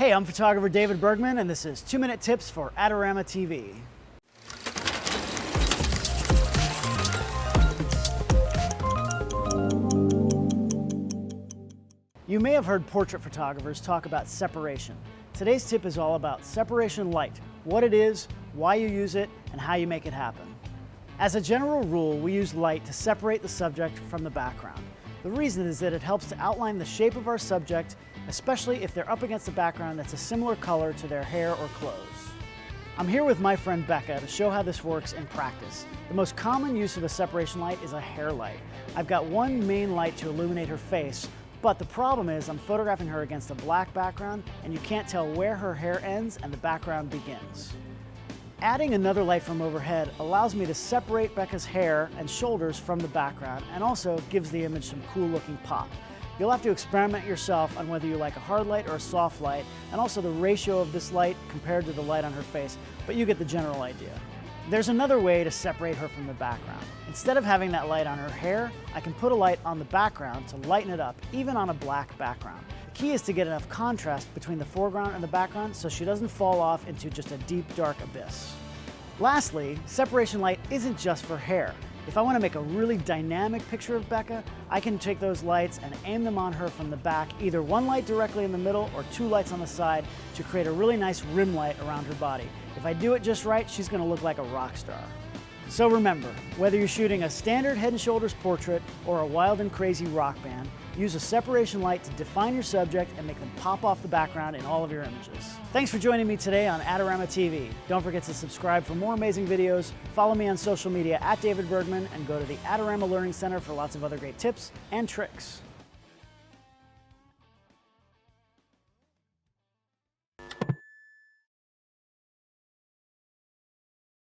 Hey, I'm photographer David Bergman, and this is 2-Minute Tips for Adorama TV. You may have heard portrait photographers talk about separation. Today's tip is all about separation light, what it is, why you use it, and how you make it happen. As a general rule, we use light to separate the subject from the background. The reason is that it helps to outline the shape of our subject, especially if they're up against a background that's a similar color to their hair or clothes. I'm here with my friend Becca to show how this works in practice. The most common use of a separation light is a hair light. I've got one main light to illuminate her face, but the problem is I'm photographing her against a black background and you can't tell where her hair ends and the background begins. Adding another light from overhead allows me to separate Becca's hair and shoulders from the background and also gives the image some cool looking pop. You'll have to experiment yourself on whether you like a hard light or a soft light, and also the ratio of this light compared to the light on her face, but you get the general idea. There's another way to separate her from the background. Instead of having that light on her hair, I can put a light on the background to lighten it up, even on a black background. The key is to get enough contrast between the foreground and the background so she doesn't fall off into just a deep, dark abyss. Lastly, separation light isn't just for hair. If I want to make a really dynamic picture of Becca, I can take those lights and aim them on her from the back, either one light directly in the middle or two lights on the side to create a really nice rim light around her body. If I do it just right, she's going to look like a rock star. So remember, whether you're shooting a standard Head & Shoulders portrait or a wild and crazy rock band, use a separation light to define your subject and make them pop off the background in all of your images. Thanks for joining me today on Adorama TV. Don't forget to subscribe for more amazing videos, follow me on social media @David Bergman, and go to the Adorama Learning Center for lots of other great tips and tricks.